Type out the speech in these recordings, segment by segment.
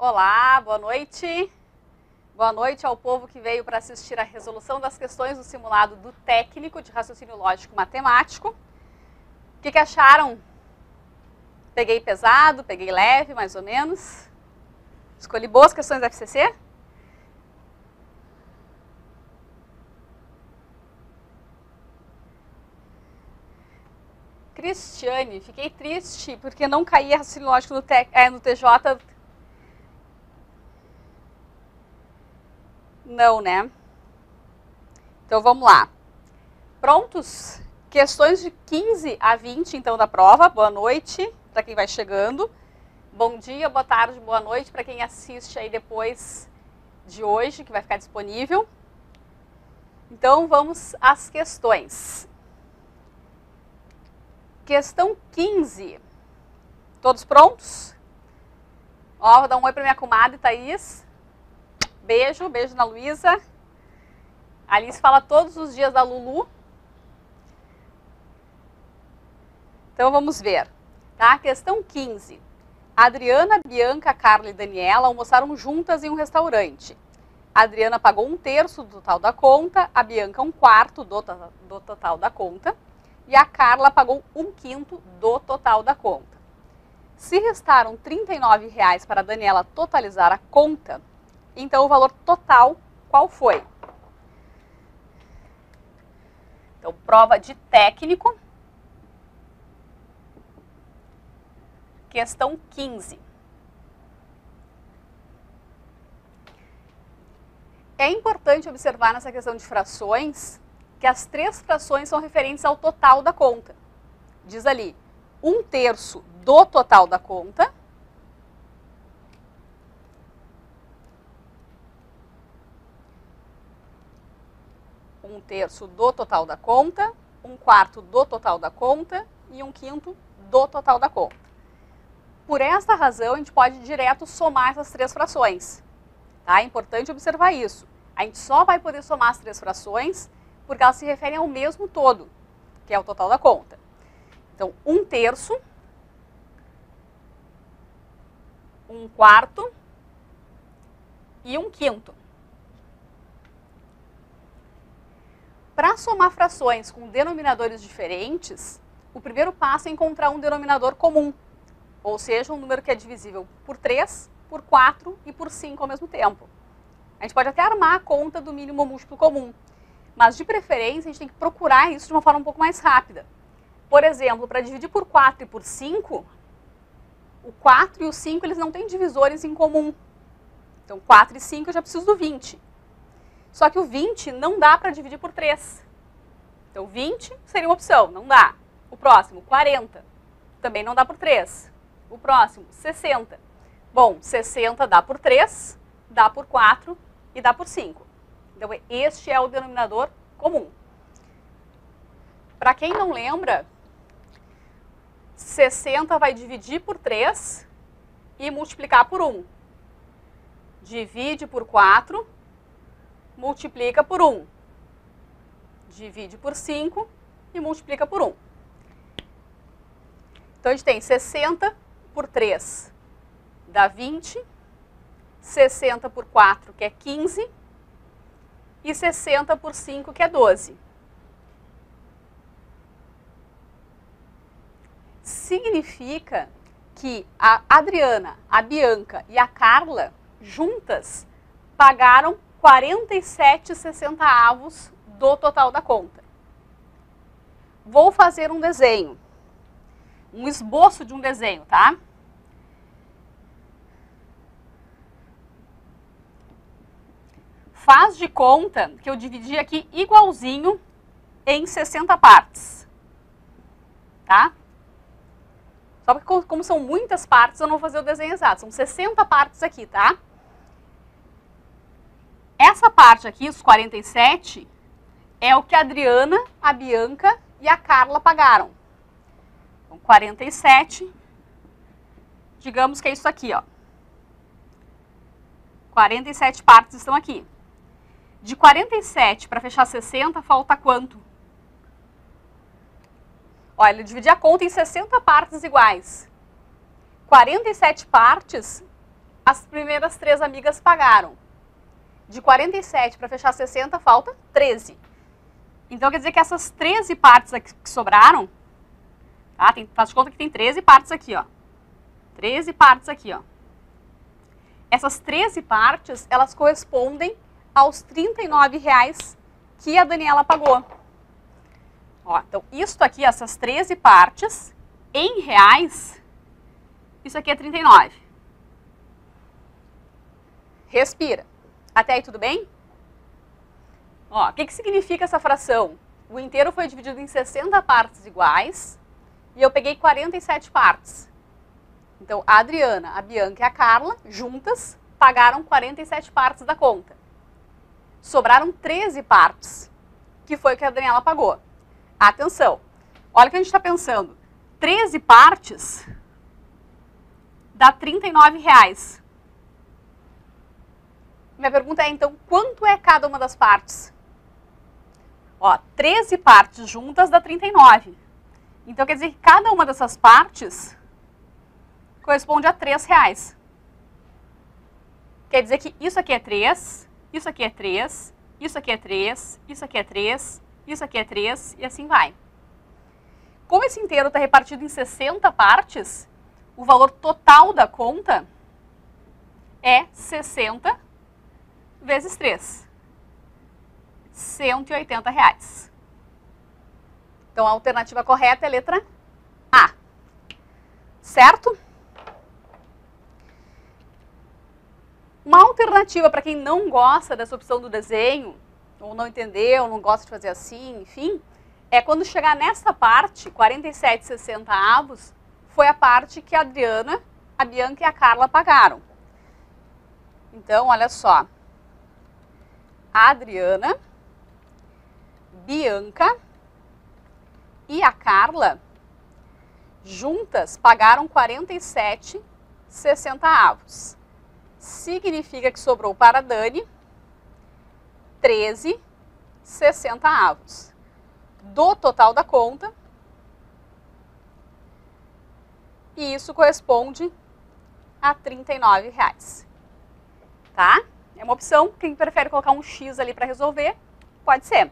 Olá, boa noite. Boa noite ao povo que veio para assistir a resolução das questões do simulado do técnico de raciocínio lógico matemático. O que acharam? Peguei pesado, peguei leve, mais ou menos. Escolhi boas questões da FCC? Cristiane, fiquei triste porque não caía raciocínio lógico no TJ. Não, né? Então vamos lá. Prontos? Questões de 15 a 20, então, da prova. Boa noite para quem vai chegando. Bom dia, boa tarde, boa noite para quem assiste aí depois de hoje, que vai ficar disponível. Então vamos às questões. Questão 15. Todos prontos? Ó, vou dar um oi para minha comadre Thaís. Beijo, beijo na Luísa. A Alice fala todos os dias da Lulu. Então vamos ver, tá? Questão 15. A Adriana, Bianca, Carla e Daniela almoçaram juntas em um restaurante. A Adriana pagou 1/3 do total da conta, a Bianca 1/4 do total da conta e a Carla pagou 1/5 do total da conta. Se restaram R$ 39,00 para a Daniela totalizar a conta, então o valor total qual foi? Então, prova de técnico. Questão 15. É importante observar nessa questão de frações que as 3 frações são referentes ao total da conta. Diz ali, 1/3 do total da conta. Um terço do total da conta, 1/4 do total da conta e 1/5 do total da conta. Por esta razão, a gente pode direto somar essas 3 frações. Tá? É importante observar isso. A gente só vai poder somar as 3 frações porque elas se referem ao mesmo todo, que é o total da conta. Então, 1/3, 1/4 e 1/5. Para somar frações com denominadores diferentes, o primeiro passo é encontrar um denominador comum, ou seja, um número que é divisível por 3, por 4 e por 5 ao mesmo tempo. A gente pode até armar a conta do mínimo múltiplo comum, mas de preferência a gente tem que procurar isso de uma forma um pouco mais rápida. Por exemplo, para dividir por 4 e por 5, o 4 e o 5 eles não têm divisores em comum. Então 4 e 5 eu já preciso do 20. Só que o 20 não dá para dividir por 3. Então 20 seria uma opção, não dá. O próximo, 40, também não dá por 3. O próximo, 60. Bom, 60 dá por 3, dá por 4 e dá por 5. Então este é o denominador comum. Para quem não lembra, 60 vai dividir por 3 e multiplicar por 1. Divide por 4, multiplica por 1. Divide por 5 e multiplica por 1. Então, a gente tem 60 por 3 dá 20, 60 por 4, que é 15, e 60 por 5, que é 12. Significa que a Adriana, a Bianca e a Carla, juntas, pagaram 47,60 do total da conta. Vou fazer um desenho, um esboço de um desenho, tá? Faz de conta que eu dividi aqui igualzinho em 60 partes, tá? Só porque como são muitas partes, eu não vou fazer o desenho exato, são 60 partes aqui, tá? Essa parte aqui, os 47, é o que a Adriana, a Bianca e a Carla pagaram. Então, 47, digamos que é isso aqui, ó. 47 partes estão aqui. De 47 para fechar 60, falta quanto? Olha, ele divide a conta em 60 partes iguais. 47 partes as primeiras 3 amigas pagaram. De 47 para fechar 60, falta 13. Então, quer dizer que essas 13 partes aqui que sobraram, tá? Faz de conta que tem 13 partes aqui, ó. 13 partes aqui, ó. Essas 13 partes, elas correspondem aos R$ 39,00 que a Daniela pagou. Ó, então, isso aqui, essas 13 partes, em reais, isso aqui é 39. Respira. Até aí tudo bem? Ó, o que significa essa fração? O inteiro foi dividido em 60 partes iguais e eu peguei 47 partes. Então, a Adriana, a Bianca e a Carla, juntas, pagaram 47 partes da conta. Sobraram 13 partes, que foi o que a Daniela pagou. Atenção, olha o que a gente está pensando. 13 partes dá R$ 39,00. Minha pergunta é, então, quanto é cada uma das partes? Ó, 13 partes juntas dá 39. Então, quer dizer que cada uma dessas partes corresponde a R$ 3,00. Quer dizer que isso aqui é 3, isso aqui é 3, isso aqui é 3, isso aqui é 3, isso aqui é 3 e assim vai. Como esse inteiro está repartido em 60 partes, o valor total da conta é 60 vezes 3. R$ 180,00. Então, a alternativa correta é a letra A. Certo? Uma alternativa para quem não gosta dessa opção do desenho, ou não entendeu, não gosta de fazer assim, enfim, é quando chegar nessa parte, 47,60, foi a parte que a Adriana, a Bianca e a Carla pagaram. Então, olha só. A Adriana, Bianca e a Carla, juntas, pagaram 47,60. Significa que sobrou para a Dani 13,60. Do total da conta. E isso corresponde a R$ 39,00. Tá? É uma opção. Quem prefere colocar um X ali para resolver, pode ser.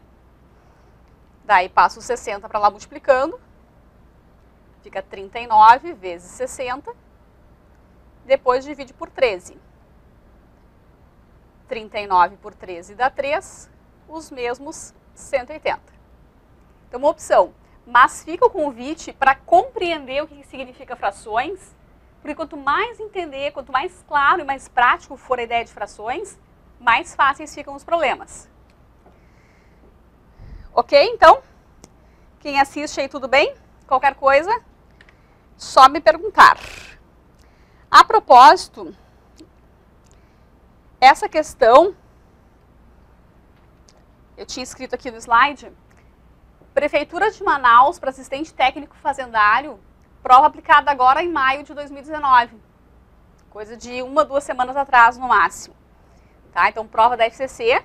Daí passa o 60 para lá multiplicando. Fica 39 vezes 60. Depois divide por 13. 39 por 13 dá 3. Os mesmos 180. Então, uma opção. Mas fica o convite para compreender o que significa frações. Porque quanto mais entender, quanto mais claro e mais prático for a ideia de frações, mais fáceis ficam os problemas. Ok? Então, quem assiste aí, tudo bem? Qualquer coisa, só me perguntar. A propósito, essa questão, eu tinha escrito aqui no slide, Prefeitura de Manaus para assistente técnico fazendário, prova aplicada agora em maio de 2019. Coisa de 1 a 2 semanas atrás, no máximo. Tá? Então, prova da FCC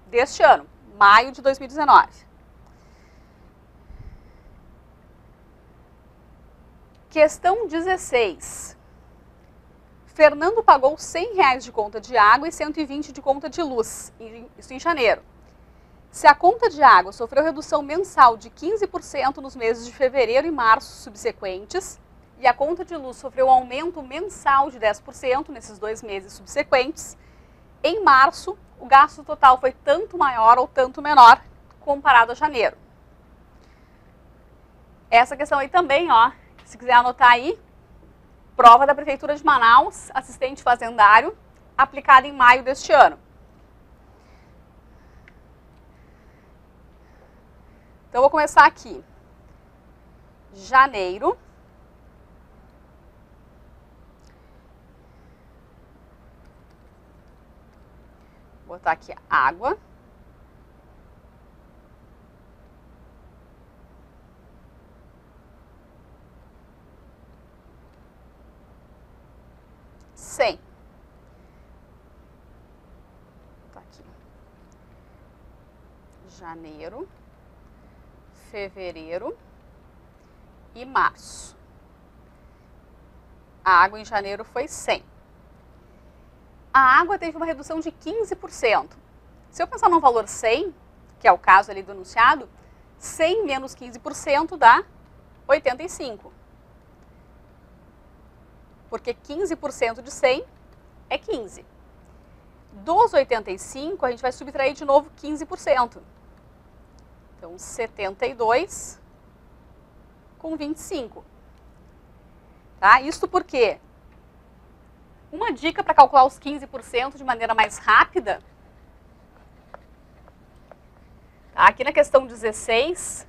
deste ano, maio de 2019. Questão 16. Fernando pagou R$ 100 de conta de água e 120 de conta de luz, isso em janeiro. Se a conta de água sofreu redução mensal de 15% nos meses de fevereiro e março subsequentes, e a conta de luz sofreu um aumento mensal de 10% nesses 2 meses subsequentes, em março, o gasto total foi tanto maior ou tanto menor comparado a janeiro. Essa questão aí também, ó, se quiser anotar aí, prova da Prefeitura de Manaus, assistente fazendário, aplicada em maio deste ano. Então, vou começar aqui. Janeiro. Vou botar aqui água. Vou botar aqui. Janeiro. Fevereiro e março. A água em janeiro foi 100. a água teve uma redução de 15%. Se eu pensar num valor 100, que é o caso ali do enunciado, 100 menos 15% dá 85. Porque 15% de 100 é 15. Dos 85, a gente vai subtrair de novo 15%. Então, 72 com 25. Tá? Isso porque uma dica para calcular os 15% de maneira mais rápida, tá? Aqui na questão 16,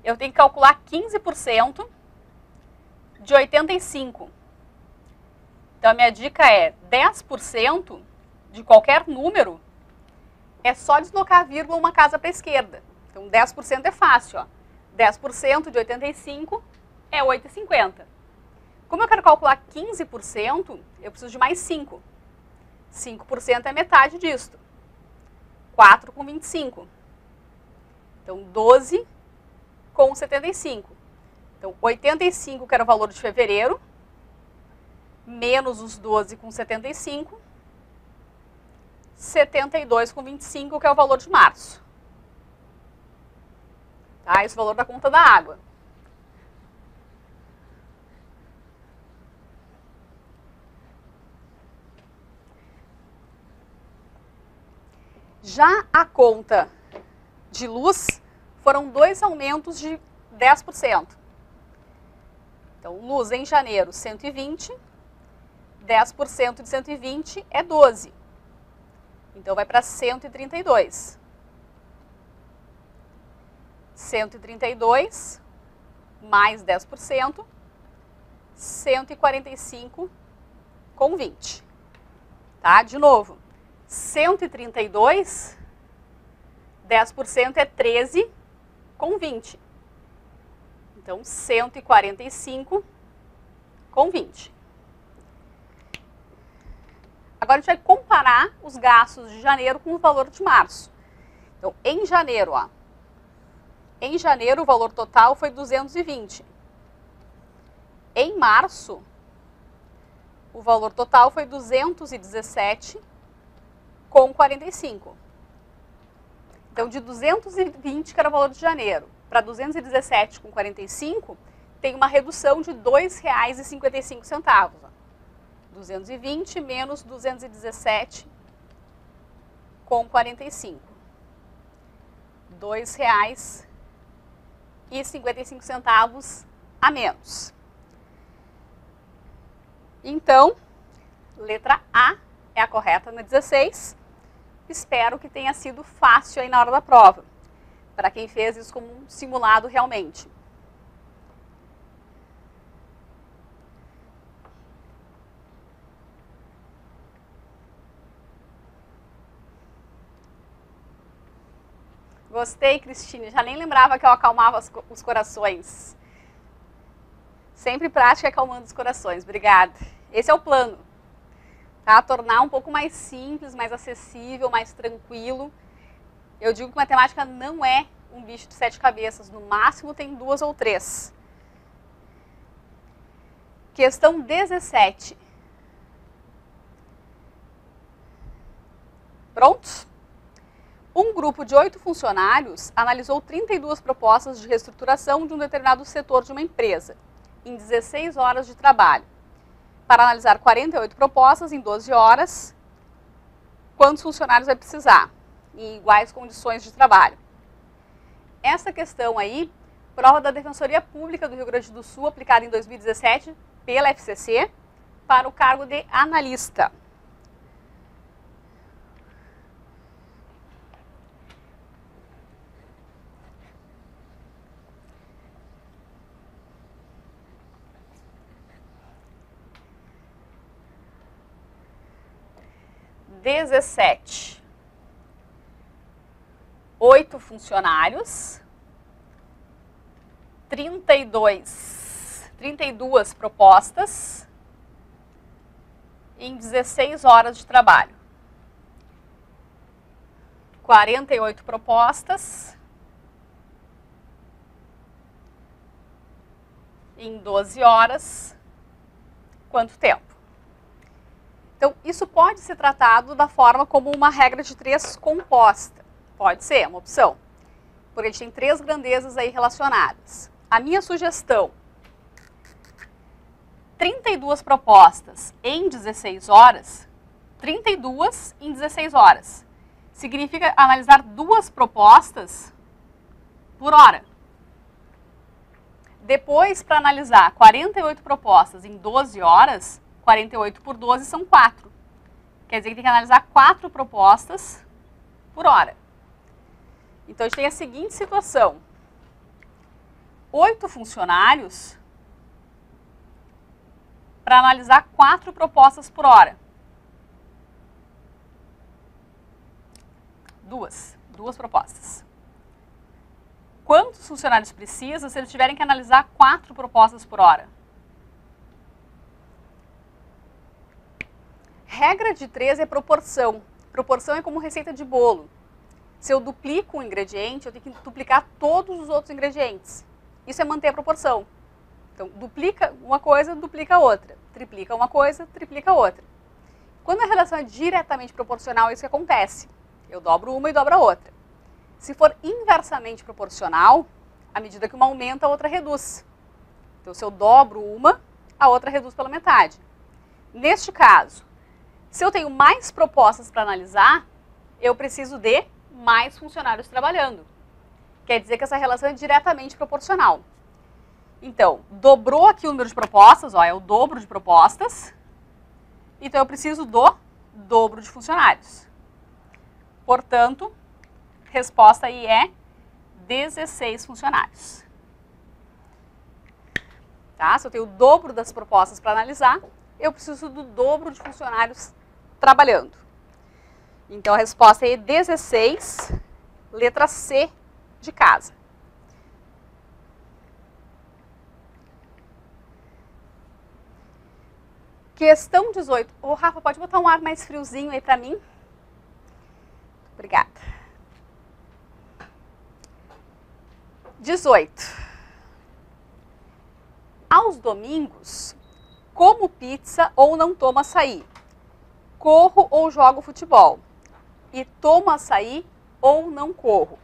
eu tenho que calcular 15% de 85. Então, a minha dica é 10% de qualquer número é só deslocar a vírgula uma casa para a esquerda. Então, 10% é fácil, ó. 10% de 85 é 8,50. Como eu quero calcular 15%, eu preciso de mais 5. 5% é metade disto. 4 com 25. Então, 12 com 75. Então, 85, que era o valor de fevereiro, menos os 12 com 75, 72 com 25, que é o valor de março. Tá? Esse é o valor da conta da água. Já a conta de luz foram 2 aumentos de 10%. Então, luz em janeiro, 120, 10% de 120 é 12. Então, vai para 132. 132 mais 10%, 145 com 20. Tá? De novo, 132, 10% é 13 com 20. Então, 145 com 20. Agora, a gente vai comparar os gastos de janeiro com o valor de março. Então, em janeiro, ó, em janeiro, o valor total foi 220. Em março, o valor total foi 217 com 45. Então, de 220, que era o valor de janeiro, para 217 com 45, tem uma redução de R$ 2,55. 220 menos 217 com 45. R$ 2,55 a menos. Então, letra A é a correta na 16. Espero que tenha sido fácil aí na hora da prova, para quem fez isso como um simulado realmente. Gostei, Cristine. Já nem lembrava que eu acalmava os corações. Sempre prática acalmando os corações. Obrigada. Esse é o plano. Tá? Tornar um pouco mais simples, mais acessível, mais tranquilo. Eu digo que matemática não é um bicho de 7 cabeças. No máximo tem 2 ou 3. Questão 17. Prontos? Um grupo de 8 funcionários analisou 32 propostas de reestruturação de um determinado setor de uma empresa, em 16 horas de trabalho. Para analisar 48 propostas em 12 horas, quantos funcionários vai precisar, em iguais condições de trabalho? Essa questão aí, prova da Defensoria Pública do Rio Grande do Sul, aplicada em 2017 pela FCC, para o cargo de analista. (17) 8 funcionários, 32 propostas em 16 horas de trabalho. 48 propostas em 12 horas. Quanto tempo? Então, isso pode ser tratado da forma como uma regra de 3 composta. Pode ser, é uma opção. Porque a gente tem 3 grandezas aí relacionadas. A minha sugestão, 32 propostas em 16 horas, 32 em 16 horas. Significa analisar 2 propostas por hora. Depois, para analisar 48 propostas em 12 horas, 48 por 12 são 4. Quer dizer que tem que analisar 4 propostas por hora. Então, a gente tem a seguinte situação. 8 funcionários para analisar 4 propostas por hora. Duas propostas. Quantos funcionários precisa se eles tiverem que analisar 4 propostas por hora? Regra de 3 é proporção. Proporção é como receita de bolo. Se eu duplico um ingrediente, eu tenho que duplicar todos os outros ingredientes. Isso é manter a proporção. Então, duplica uma coisa, duplica outra. Triplica uma coisa, triplica outra. Quando a relação é diretamente proporcional, é isso que acontece. Eu dobro uma e dobro a outra. Se for inversamente proporcional, à medida que uma aumenta, a outra reduz. Então, se eu dobro uma, a outra reduz pela metade. Neste caso, se eu tenho mais propostas para analisar, eu preciso de mais funcionários trabalhando. Quer dizer que essa relação é diretamente proporcional. Então, dobrou aqui o número de propostas, ó, é o dobro de propostas. Então, eu preciso do dobro de funcionários. Portanto, resposta aí é 16 funcionários. Tá? Se eu tenho o dobro das propostas para analisar, eu preciso do dobro de funcionários trabalhando. Então, a resposta é 16, letra C de casa. Questão 18. Ô, Rafa, pode botar um ar mais friozinho aí para mim? Obrigada. 18. Aos domingos, como pizza ou não tomo açaí? Corro ou jogo futebol? E tomo açaí ou não corro?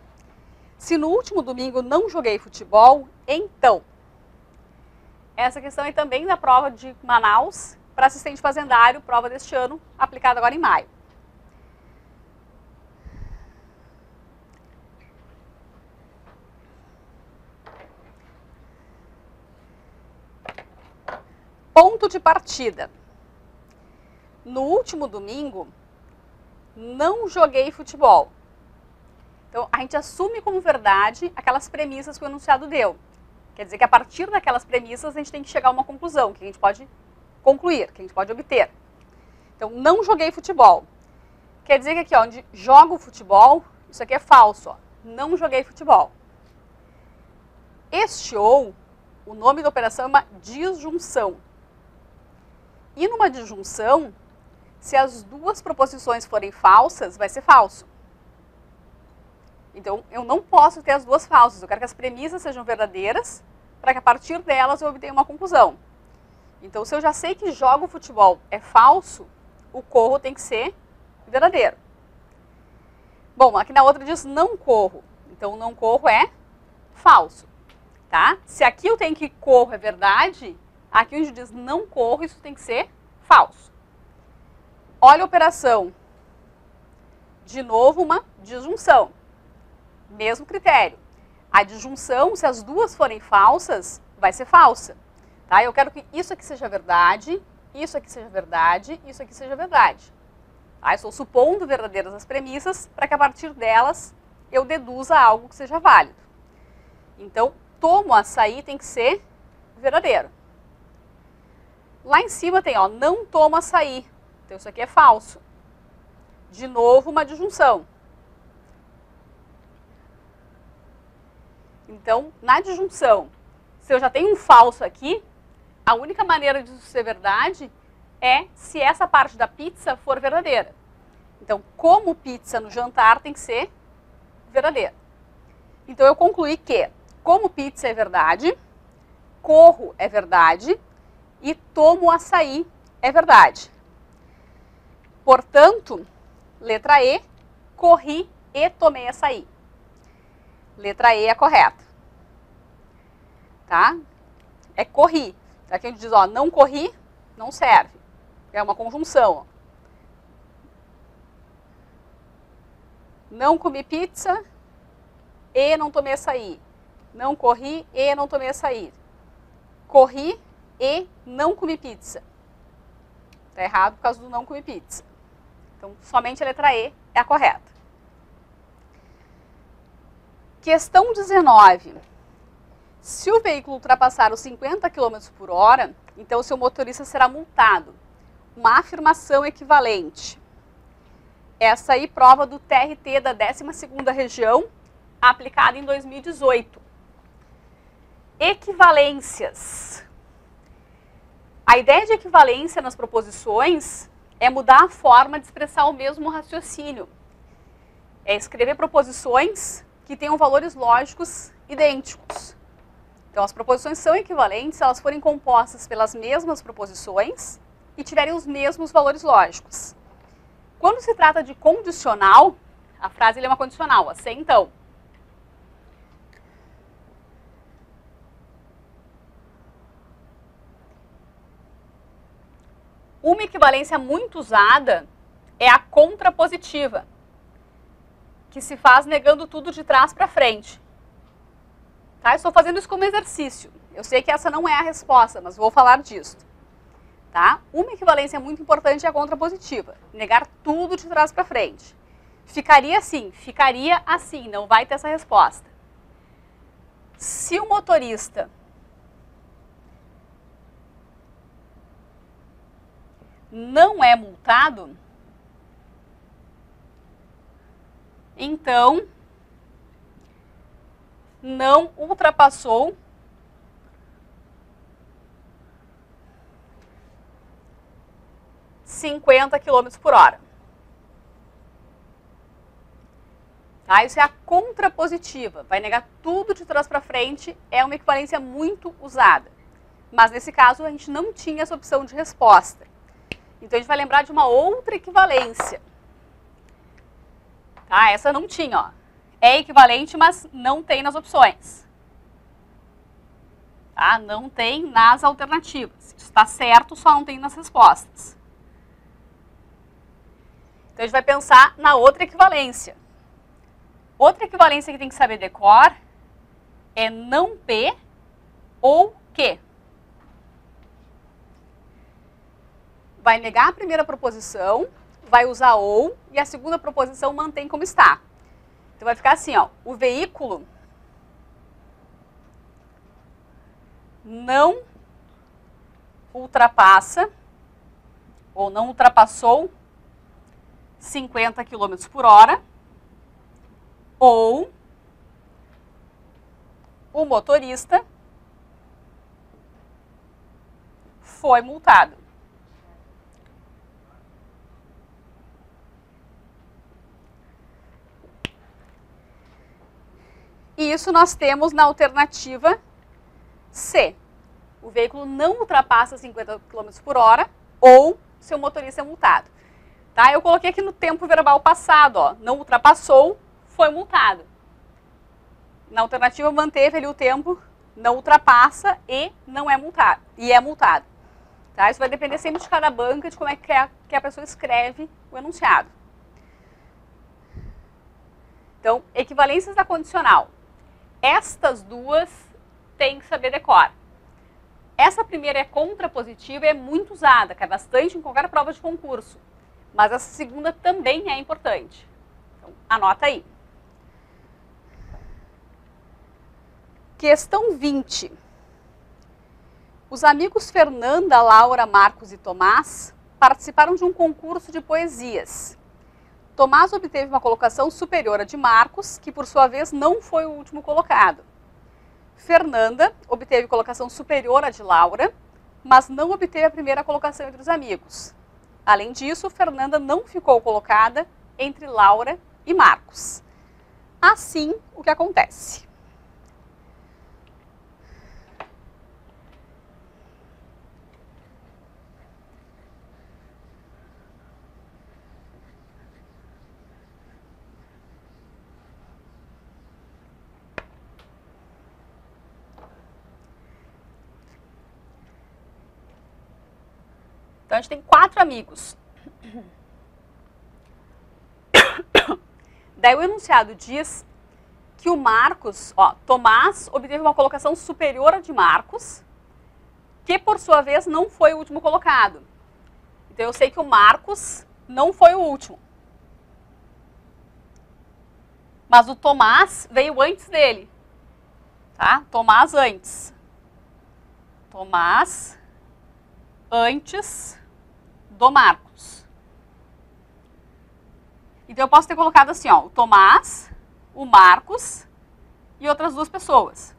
Se no último domingo não joguei futebol, então... Essa questão é também da prova de Manaus, para assistente fazendário, prova deste ano, aplicada agora em maio. Ponto de partida. No último domingo, não joguei futebol. Então, a gente assume como verdade aquelas premissas que o enunciado deu. Quer dizer que a partir daquelas premissas a gente tem que chegar a uma conclusão, que a gente pode concluir, que a gente pode obter. Então, não joguei futebol. Quer dizer que aqui, ó, onde jogo futebol, isso aqui é falso, ó. Não joguei futebol. Este ou, o nome da operação é uma disjunção. E numa disjunção, se as 2 proposições forem falsas, vai ser falso. Então, eu não posso ter as 2 falsas. Eu quero que as premissas sejam verdadeiras, para que a partir delas eu obtenha uma conclusão. Então, se eu já sei que jogo futebol é falso, o corro tem que ser verdadeiro. Bom, aqui na outra diz não corro. Então, não corro é falso. Tá? Se aqui eu tenho que corro é verdade, aqui onde diz não corro, isso tem que ser falso. Olha a operação. De novo, uma disjunção. Mesmo critério. A disjunção, se as 2 forem falsas, vai ser falsa. Tá? Eu quero que isso aqui seja verdade, isso aqui seja verdade, isso aqui seja verdade. Tá? Eu estou supondo verdadeiras as premissas para que a partir delas eu deduza algo que seja válido. Então, tomo açaí tem que ser verdadeiro. Lá em cima tem, ó, não tomo açaí. Então, isso aqui é falso. De novo, uma disjunção. Então, na disjunção, se eu já tenho um falso aqui, a única maneira disso ser verdade é se essa parte da pizza for verdadeira. Então, como pizza no jantar tem que ser verdadeira. Então, eu concluí que como pizza é verdade, corro é verdade e tomo açaí é verdade. Portanto, letra E, corri e tomei açaí. Letra E é a correta. Tá? É corri. Aqui a gente diz, ó, não corri, não serve. É uma conjunção. Ó. Não comi pizza e não tomei açaí. Não corri e não tomei açaí. Corri e não comi pizza. Tá errado por causa do não comi pizza. Então, somente a letra E é a correta. Questão 19. Se o veículo ultrapassar os 50 km por hora, então o seu motorista será multado. Uma afirmação equivalente. Essa aí prova do TRT da 12ª região, aplicada em 2018. Equivalências. A ideia de equivalência nas proposições é mudar a forma de expressar o mesmo raciocínio. É escrever proposições que tenham valores lógicos idênticos. Então, as proposições são equivalentes se elas forem compostas pelas mesmas proposições e tiverem os mesmos valores lógicos. Quando se trata de condicional, a frase é uma condicional, assim, então. Uma equivalência muito usada é a contrapositiva, que se faz negando tudo de trás para frente. Tá? Eu estou fazendo isso como exercício. Eu sei que essa não é a resposta, mas vou falar disso. Tá? Uma equivalência muito importante é a contrapositiva, negar tudo de trás para frente. Ficaria assim, não vai ter essa resposta. Se o motorista não é multado, então não ultrapassou 50 km por hora. Tá? Isso é a contrapositiva. Vai negar tudo de trás para frente, é uma equivalência muito usada. Mas nesse caso a gente não tinha essa opção de resposta. Então a gente vai lembrar de uma outra equivalência. Tá? Essa não tinha, ó. É equivalente, mas não tem nas opções. Tá? Não tem nas alternativas. Isso está certo, só não tem nas respostas. Então a gente vai pensar na outra equivalência. Outra equivalência que tem que saber decor é não P ou que. Vai negar a primeira proposição, vai usar ou, e a segunda proposição mantém como está. Então vai ficar assim, ó, o veículo não ultrapassa, ou não ultrapassou 50 km por hora, ou o motorista foi multado. E isso nós temos na alternativa C. O veículo não ultrapassa 50 km por hora ou seu motorista é multado. Tá? Eu coloquei aqui no tempo verbal passado, ó, não ultrapassou, foi multado. Na alternativa manteve ali o tempo, não ultrapassa e não é multado. E é multado. Tá? Isso vai depender sempre de cada banca, de como é que a pessoa escreve o enunciado. Então, equivalências da condicional. Estas duas tem que saber decor. Essa primeira é contrapositiva e é muito usada, cai bastante em qualquer prova de concurso. Mas essa segunda também é importante. Então, anota aí. Questão 20. Os amigos Fernanda, Laura, Marcos e Tomás participaram de um concurso de poesias. Tomás obteve uma colocação superior à de Marcos, que por sua vez não foi o último colocado. Fernanda obteve colocação superior à de Laura, mas não obteve a primeira colocação entre os amigos. Além disso, Fernanda não ficou colocada entre Laura e Marcos. Assim, o que acontece? Então, a gente tem 4 amigos. Daí o enunciado diz que o Marcos, ó, Tomás obteve uma colocação superior à de Marcos, que por sua vez não foi o último colocado. Então eu sei que o Marcos não foi o último. Mas o Tomás veio antes dele. Tá? Tomás antes. Tomás antes do Marcos. Então eu posso ter colocado assim, ó, o Tomás, o Marcos e outras 2 pessoas.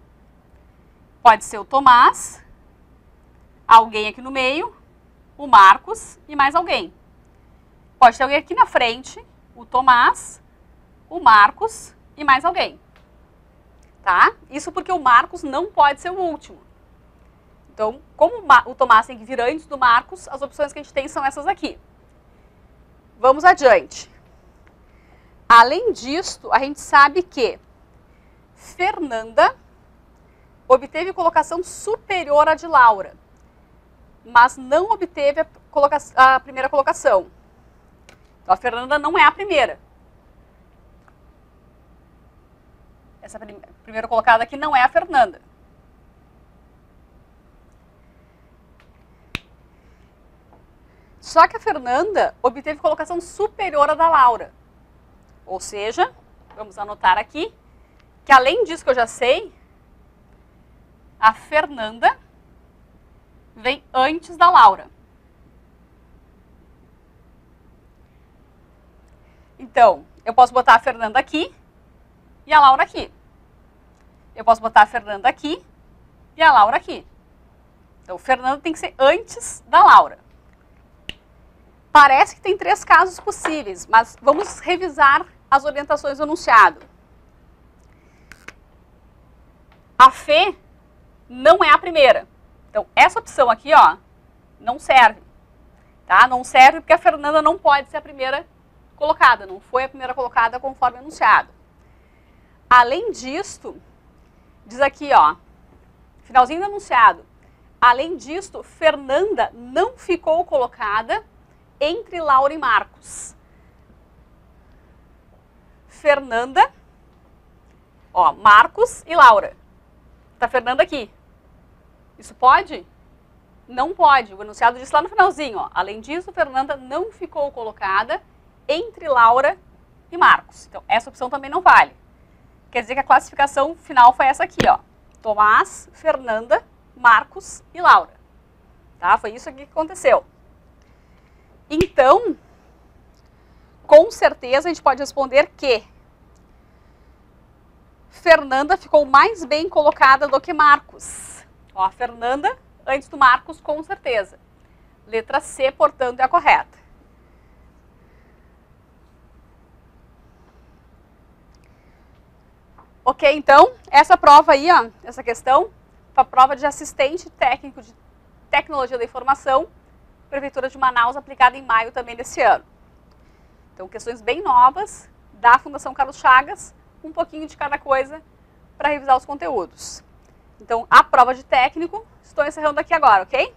Pode ser o Tomás, alguém aqui no meio, o Marcos e mais alguém. Pode ter alguém aqui na frente, o Tomás, o Marcos e mais alguém. Tá? Isso porque o Marcos não pode ser o último. Então, como o Tomás tem que vir antes do Marcos, as opções que a gente tem são essas aqui. Vamos adiante. Além disto, a gente sabe que Fernanda obteve colocação superior à de Laura, mas não obteve a primeira colocação. Então, a Fernanda não é a primeira. Essa primeira colocada aqui não é a Fernanda. Só que a Fernanda obteve colocação superior à da Laura. Ou seja, vamos anotar aqui, que além disso que eu já sei, a Fernanda vem antes da Laura. Então, eu posso botar a Fernanda aqui e a Laura aqui. Eu posso botar a Fernanda aqui e a Laura aqui. Então, Fernanda tem que ser antes da Laura. Parece que tem 3 casos possíveis, mas vamos revisar as orientações do enunciado. A Fê não é a primeira. Então, essa opção aqui, ó, não serve. Tá? Não serve porque a Fernanda não pode ser a primeira colocada. Não foi a primeira colocada conforme enunciado. Além disto, diz aqui, ó, finalzinho do enunciado. Além disto, Fernanda não ficou colocada entre Laura e Marcos. Fernanda, ó, Marcos e Laura. Tá Fernanda aqui. Isso pode? Não pode. O enunciado diz lá no finalzinho, ó. Além disso, Fernanda não ficou colocada entre Laura e Marcos. Então, essa opção também não vale. Quer dizer que a classificação final foi essa aqui, ó. Tomás, Fernanda, Marcos e Laura. Tá? Foi isso aqui que aconteceu. Então, com certeza a gente pode responder que Fernanda ficou mais bem colocada do que Marcos. Ó, a Fernanda antes do Marcos, com certeza. Letra C, portanto, é a correta. Ok, então, essa prova aí, ó, essa questão, foi a prova de assistente técnico de tecnologia da informação, Prefeitura de Manaus, aplicada em maio também desse ano. Então, questões bem novas da Fundação Carlos Chagas, um pouquinho de cada coisa para revisar os conteúdos. Então, a prova de técnico, estou encerrando aqui agora, ok?